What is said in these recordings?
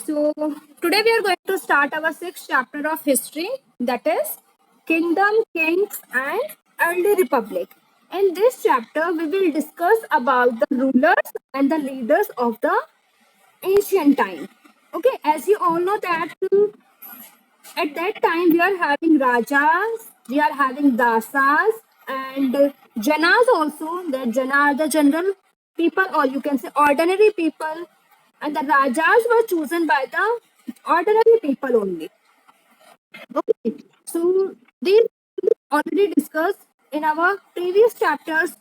So today we are going to start our sixth chapter of history, that is Kingdom, Kings and Early Republic. In this chapter, we will discuss about the rulers and the leaders of the ancient time. Okay, as you all know that at that time we are having rajas, we are having dasas and janas also. The jana are the general people, or you can say ordinary people, and the rajas were chosen by the ordinary people only. Okay, so these we already discussed in our previous chapters.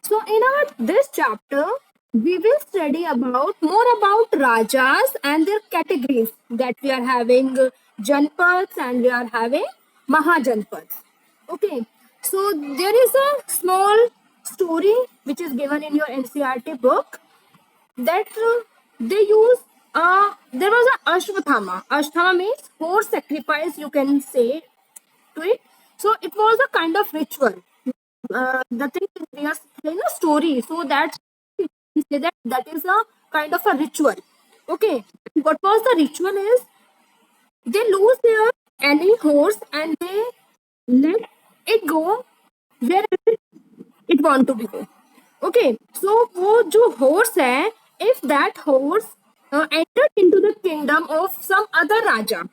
So in our this chapter, we will study about more about rajas and their categories, that we are having janpads and we are having mahajanpads. Okay, so there is a small story which is given in your NCRT book that they use. There was a Ashwatthama. Ashwatthama means horse sacrifice, you can say to it. So it was a kind of ritual. The thing is, we are saying a story, so that we say that that is a kind of a ritual. Okay, what was the ritual is they lose their any horse and they let it go wherever it want to be go. Okay, so वो जो horse है, if that horse entered into the kingdom of some other raja,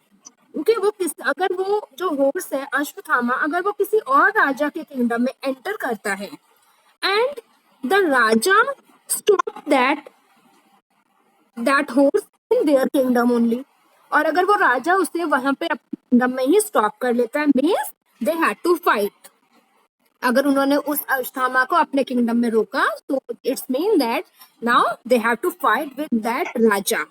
okay वो किस अगर वो जो horse है अश्वत्थामा, अगर वो किसी और राजा के किंगडम में एंटर करता है and the Raja stop that horse in their kingdom only, और अगर वो राजा उसे वहां पे अपने किंगडम में ही स्टॉप कर लेता है, means they had to fight. अगर उन्होंने उस अश्वत्थामा को अपने किंगडम में रोका तो it's mean that now they have to fight with that raja.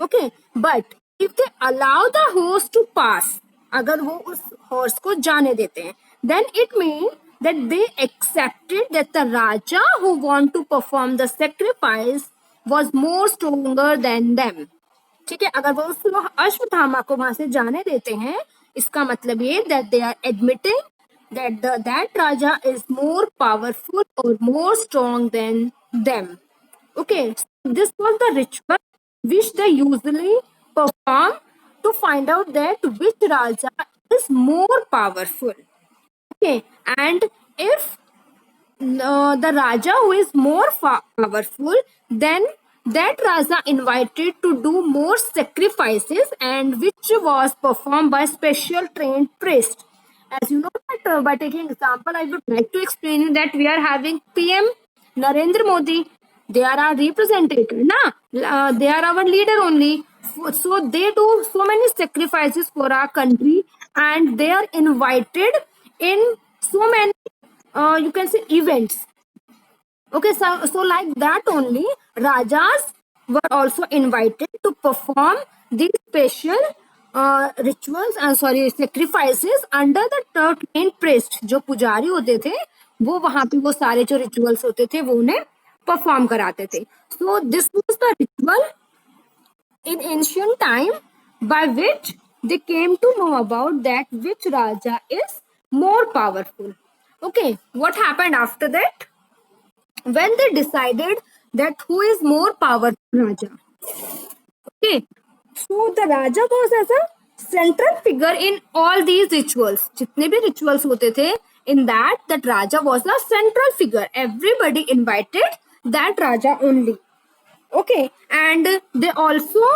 Okay, but if they allow the horse to pass, अगर वो उस हॉर्स को जाने देते हैं, then it mean that they accepted that the raja who want to perform the sacrifice was more stronger than them. ठीक है, अगर वो उस अश्वत्थामा को वहां से जाने देते हैं, इसका मतलब ये that they are admitting that raja is more powerful or more strong than them. Okay, so this was the ritual which they usually perform to find out that which raja is more powerful. Okay, and if the Raja who is more powerful, then that Raja invited to do more sacrifices, and which was performed by special trained priest. As you know that by taking example, I would like to explain you that we are having PM Narendra Modi. They are our representative, na? They are our leader only. So they do so many sacrifices for our country, and they are invited in so many you can say events. Okay, so like that only rajas were also invited to perform these special rituals and sorry sacrifices under the trained priest. जो पुजारी होते थे वो वहां पे वो सारे जो रिचुअल्स होते थे वो उन्हें परफॉर्म कराते थे. So this was the ritual in ancient time by which they came to know about that which raja is more powerful. Okay, what happened after that? When they decided that who is more powerful raja. Okay, so the raja was as a central figure in all these rituals. जितने भी rituals होते थे, in that raja was a central figure. Everybody invited that raja only. Okay, and they also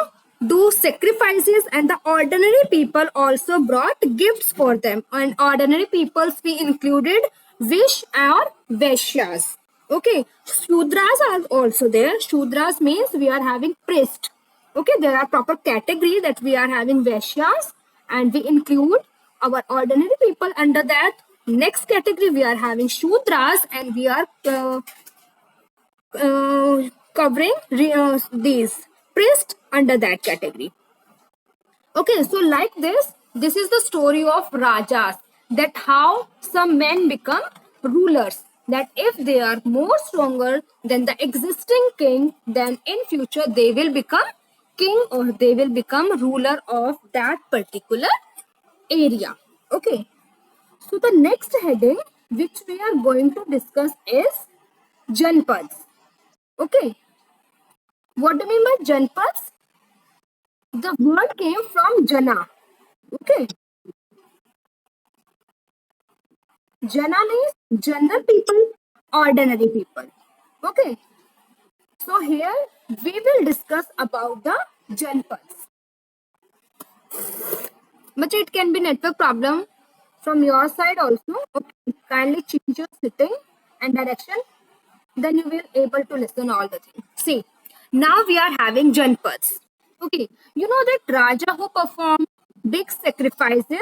do sacrifices, and the ordinary people also brought gifts for them. And ordinary peoples we included Vish or Vaishyas. Okay, Shudras are also there. Shudras means we are having priest. Okay, there are proper category that we are having Vaishyas, and we include our ordinary people under that. Next category we are having Shudras, and we are covering these priests under that category. Okay, so like this is the story of rajas, that how some men become rulers, that if they are more stronger than the existing king, then in future they will become king or they will become ruler of that particular area. Okay, so the next heading which we are going to discuss is Janpads. Okay, what do you mean by Janpads? The word came from Jana. Okay, Jana means general people, ordinary people. Okay, so here we will discuss about the Janpads. But it can be network problem from your side also. Okay, kindly change your sitting and direction. Then you will able to listen all the things. See, now we are having Janpads. Okay, you know that Raja who performed big sacrifices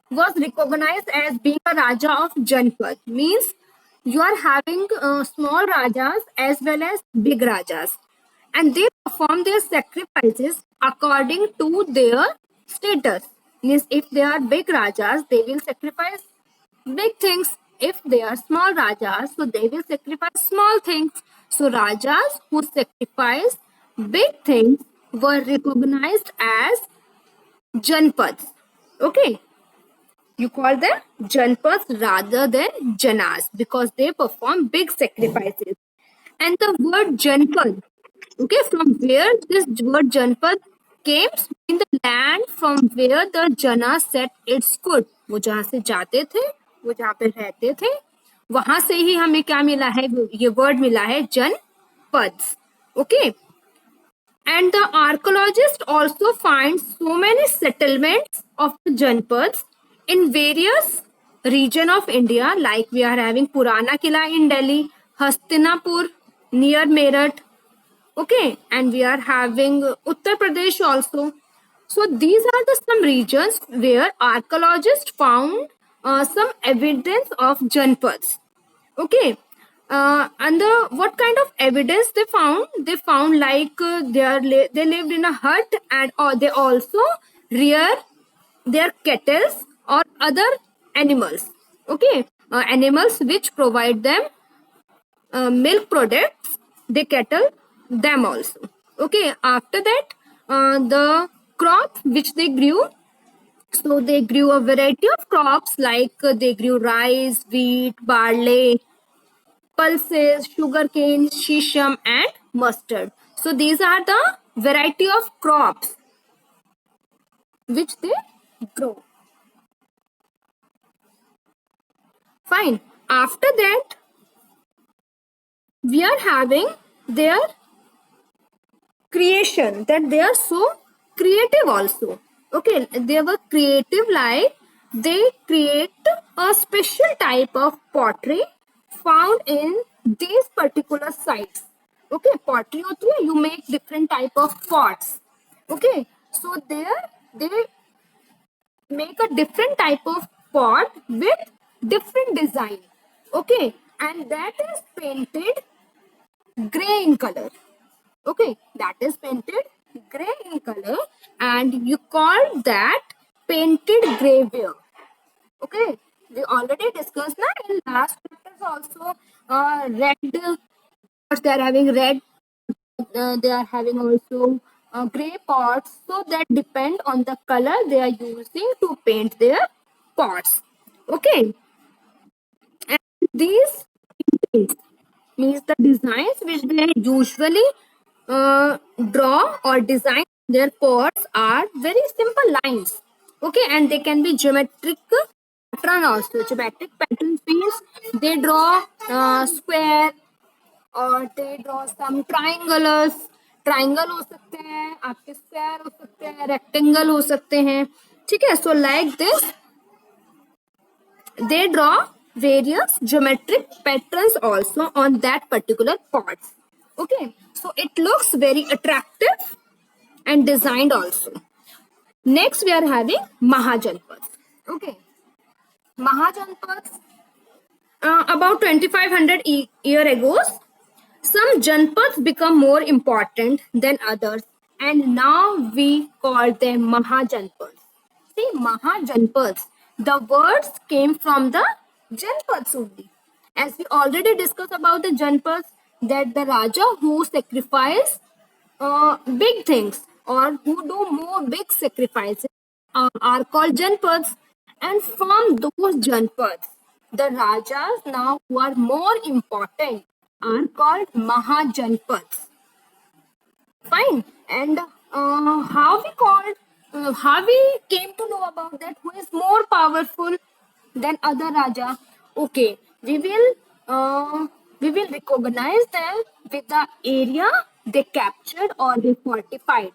was recognized as being a Raja of Janpad. Means you are having small Rajas as well as big Rajas. And they perform their sacrifices according to their status. Means if they are big Rajas, they will sacrifice big things. If they are small Rajas, so they will sacrifice small things. So Rajas who sacrifice big things were recognized as Janpads. Okay, you call them Janpads rather than Janas because they perform big sacrifices. And the word Janpad, okay, from where this word Janpad came, in the land from where the Jana set its foot. वो जहाँ से जाते थे, वो जहाँ पे रहते थे, वहां से ही हमें क्या मिला है, ये वर्ड मिला है जनपद. Okay, and the archaeologist also finds so many settlements of the Janpads in various region of India, like we are having Purana Kila in Delhi, Hastinapur near Meerut, okay, and we are having Uttar Pradesh also. So these are the some regions where archaeologists found some evidence of Janpads. Okay. And what kind of evidence they found? They found like they lived in a hut and they also rear their cattle or other animals. Okay, animals which provide them milk products. They cattle them also. Okay, after that, the crop which they grew. So they grew a variety of crops like they grew rice, wheat, barley, pulses, sugarcane, shisham, and mustard. So these are the variety of crops which they grow. Fine. After that, we are having their creation, that they are so creative also. Okay, they were creative like they create a special type of pottery found in these particular sites. Okay, pottery होती है, you make different type of pots. Okay, so there they make a different type of pot with different design. Okay, and that is painted gray in color. Okay, that is painted gray in color, and you call that painted grayware. Okay, we already discussed that in last chapters also. Red pots, they are having red. They are having also gray pots. So that depend on the color they are using to paint their pots. Okay, and these paintings means the designs which they usually draw or design their pots are very simple lines. Okay, and they can be geometric pattern also. Geometric patterns means they draw square or they draw some triangulars. Triangle हो सकते हैं, आपके square हो सकते हैं, rectangle हो सकते हैं. ठीक है, so like this they draw various geometric patterns also on that particular pots. Okay, so it looks very attractive and designed also. Next we are having Mahajanpads. Okay, Mahajanpads, about 2500 year ago, some Janpads become more important than others, and now we call them Mahajanpads. See, Mahajanpads, the words came from the Janpads only. As we already discussed about the Janpads, that the Raja who sacrifice big things or who do more big sacrifices are called Janpads. And from those Janpads, the Rajas now who are more important are called Mahajanpads. Fine. And how we came to know about that, who is more powerful than other raja? Okay, we will uh, we will recognize them with the area they captured or they fortified.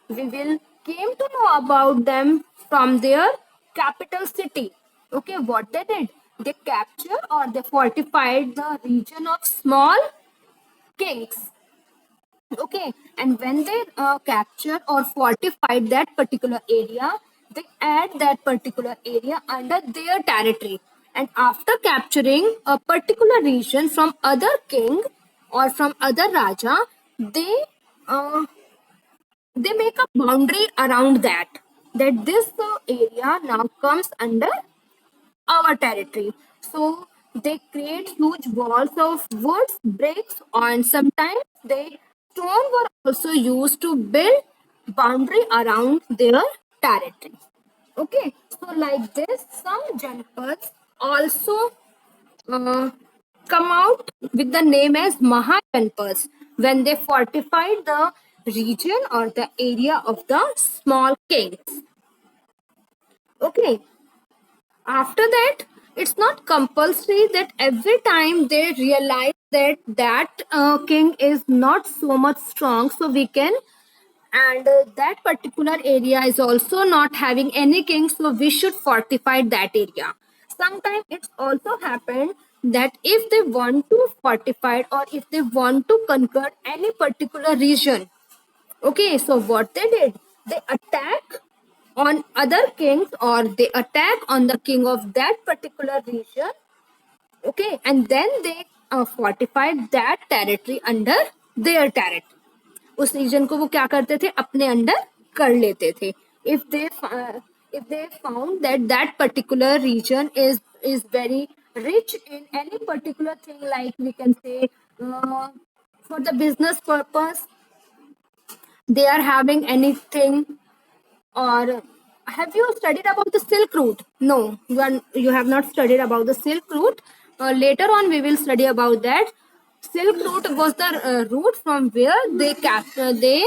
We will came to know about them from their capital city. Okay, what they did, they captured or they fortified the region of small kings. Okay, and when they capture or fortified that particular area, they add that particular area under their territory. And after capturing a particular region from other king or from other raja, they uh, they make a boundary around that. That this area now comes under our territory. So they create huge walls of woods, bricks, and sometimes they stone were also used to build boundary around their territory. Okay, so like this, some Janapads also uh, come out with the name as Mahajanpads when they fortified the region or the area of the small kings. Okay, after that, it's not compulsory that every time they realize that king is not so much strong, so we can, and that particular area is also not having any king, so we should fortify that area. Sometimes it's also happened that if they want to fortify or if they want to conquer any particular region. Okay, so what they did, they attack on other kings or they attack on the king of that particular region. Okay, and then they fortified that territory under their territory. उस reason को वो क्या करते थे, अपने under कर लेते थे. if they if they found that that particular region is very rich in any particular thing, like we can say for the business purpose they are having anything. Or have you studied about the Silk Route? No, you have not studied about the Silk Route. Later on, we will study about that. Silk Route was the route from where they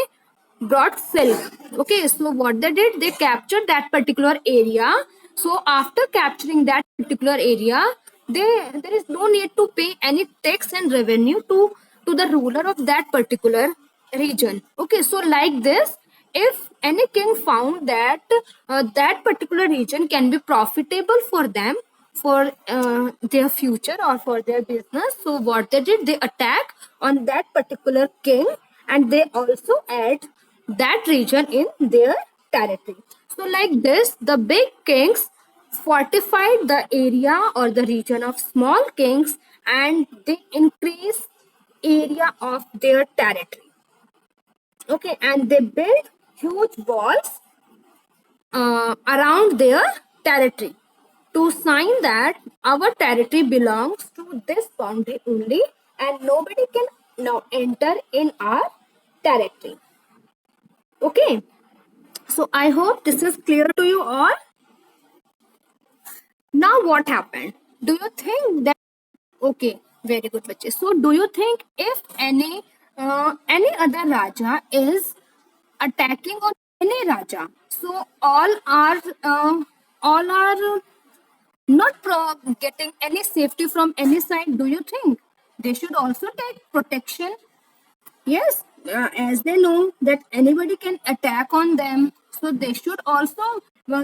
brought silk. Okay, so what they did, they captured that particular area. So after capturing that particular area, there is no need to pay any tax and revenue to the ruler of that particular region. Okay, so like this, if any king found that that particular region can be profitable for them for their future or for their business, so what they did, they attack on that particular king and they also add that region in their territory. So like this, the big kings fortified the area or the region of small kings and they increase area of their territory. Okay, and they built huge walls around their territory to sign that our territory belongs to this boundary only and nobody can now enter in our territory. Okay, so I hope this is clear to you all. Now what happened? Do you think that, okay, very good bache. So do you think if any other raja is attacking on any raja, so all are not getting any safety from any side? Do you think they should also take protection? Yes, as they know that anybody can attack on them, so they should also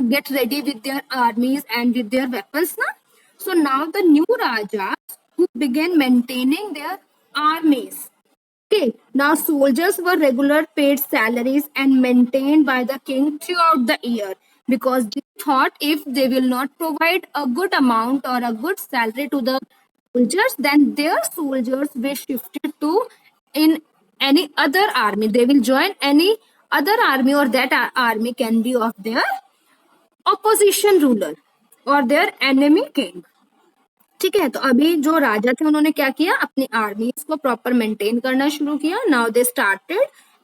get ready with their armies and with their weapons now. So now the new rajas who began maintaining their armies. Okay, now soldiers were regular paid salaries and maintained by the king throughout the year because they thought if they will not provide a good amount or a good salary to the soldiers, then their soldiers will shifted to in any other army. They will join any other army or that army can be of their opposition ruler or their enemy king. ठीक है, तो अभी जो राजा थे उन्होंने क्या किया, अपनी आर्मीज को प्रॉपर मेंटेन करना शुरू किया. Now they started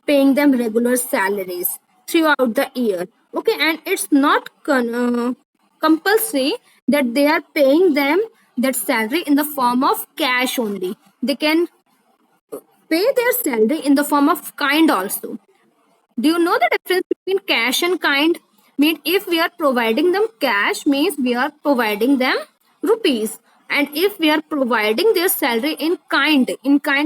paying them regular salaries through out the year. Okay, and it's not compulsory that they are paying them that salary in the form of cash only. They can pay their salary in the form of kind also. Do you know the difference between cash and kind? Mean if we are providing them cash means we are providing them rupees. And if we are providing their salary in kind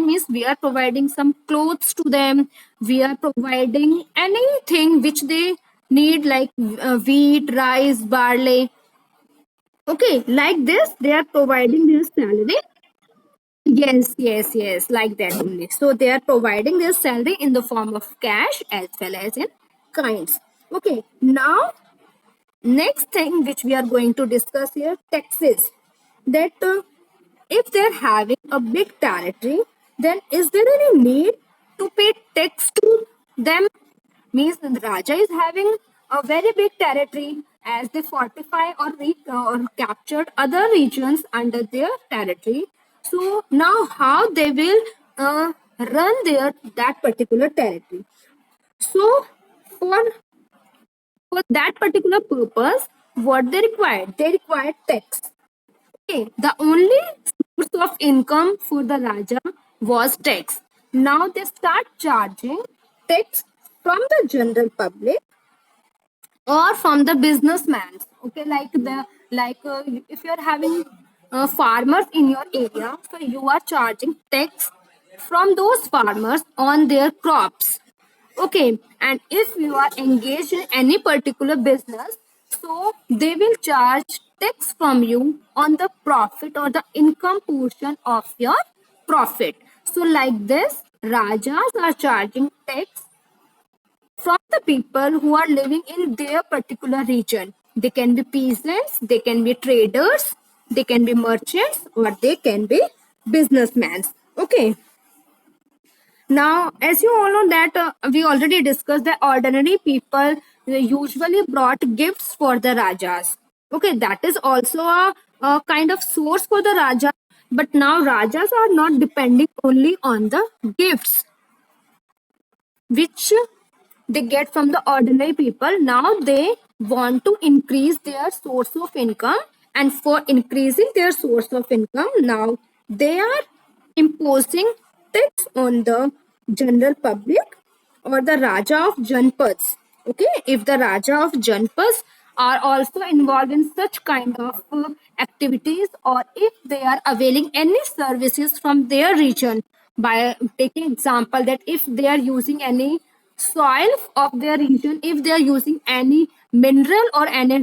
means we are providing some clothes to them. We are providing anything which they need like wheat, rice, barley. Okay, like this they are providing their salary. Yes, yes, yes, like that only. So they are providing their salary in the form of cash as well as in kinds. Okay, now next thing which we are going to discuss here, taxes. That if they're having a big territory, then is there any need to pay tax to them? Means the Raja is having a very big territory as they fortify or captured other regions under their territory. So now how they will run their that particular territory. So for that particular purpose, what they require tax. Okay, the only source of income for the Raja was tax. Now they start charging tax from the general public or from the businessmen. Okay, if you're having farmers in your area, so you are charging tax from those farmers on their crops. Okay, and if you are engaged in any particular business, so they will charge tax from you on the profit or the income portion of your profit. So like this, rajas are charging tax from the people who are living in their particular region. They can be peasants, they can be traders, they can be merchants, or they can be businessmen. Okay. Now, as you all know that we already discussed that ordinary people usually brought gifts for the rajas. Okay, that is also a kind of source for the raja. But now rajas are not depending only on the gifts which they get from the ordinary people. Now they want to increase their source of income, and for increasing their source of income, now they are imposing tax on the general public or the raja of janpads. Okay, if the raja of janpads are also involved in such kind of activities, or if they are availing any services from their region, by taking example that if they are using any soil of their region, if they are using any mineral or any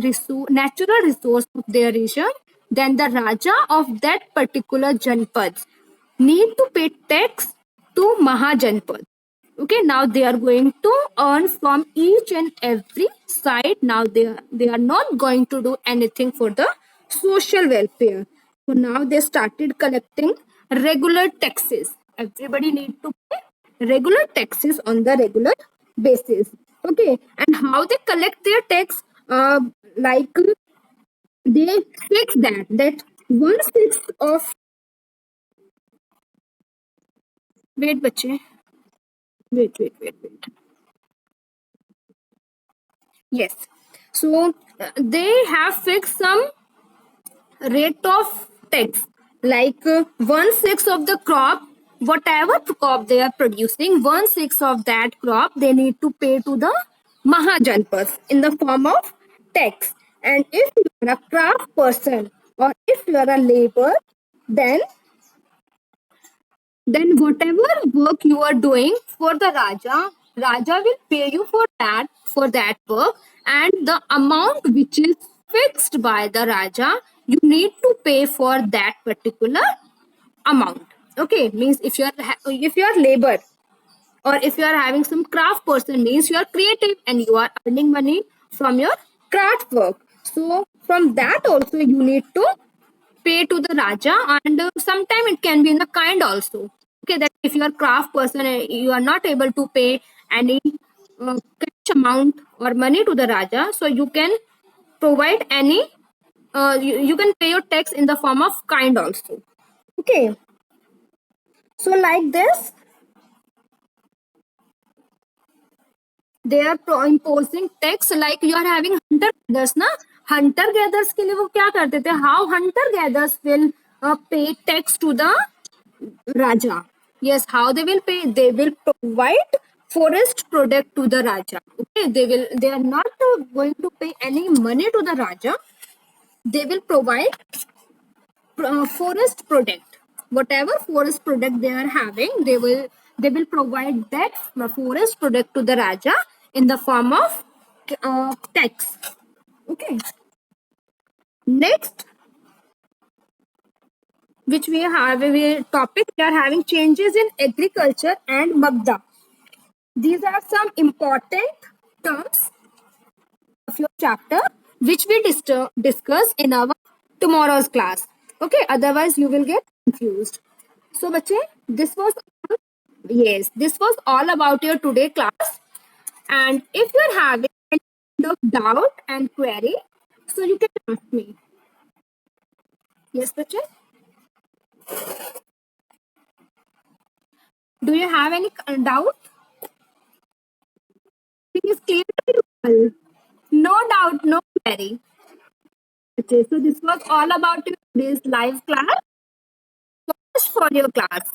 natural resource of their region, then the raja of that particular janpad need to pay tax to mahajanpad. Okay, now they are going to earn from each and every side. Now they are not going to do anything for the social welfare. So now they started collecting regular taxes. Everybody need to pay regular taxes on the regular basis. Okay, and how they collect their tax? Like they fix that 1/6 of, wait bache, wait. Yes. So they have fixed some rate of tax, like 1/6 of the crop, whatever crop they are producing, 1/6 of that crop they need to pay to the Mahajanpas in the form of tax. And if you are a craft person or if you are a labor, then whatever work you are doing for the raja will pay you for that work, and the amount which is fixed by the raja, you need to pay for that particular amount. Okay, means if you are labor or if you are having some craft person, means you are creative and you are earning money from your craft work. So from that also you need to pay to the raja, and sometime it can be in the kind also. Okay, that if you are craft person, you are not able to pay any cash amount or money to the raja, so you can provide any you can pay your tax in the form of kind also. Okay, so like this they are imposing tax. Like you are having hunter gatherers na, hunter gatherers के लिए वो क्या करते थे, how hunter gatherers will pay tax to the raja. Yes, how they will pay? They will provide forest product to the Raja. Okay, they are not going to pay any money to the Raja. They will provide forest product. Whatever forest product they are having, they will provide that forest product to the Raja in the form of tax. Okay. Next, which we have a topic, we are having changes in agriculture and Magda. These are some important terms of your chapter which we discuss in our tomorrow's class. Okay, otherwise you will get confused. So, bache, this was yes, this was all about your today class. And if you're having any kind of doubt and query, so you can ask me. Yes, bache? Do you have any doubt? It is clear to you all. No doubt, no query. Okay, so this was all about today's live class. So much for your class.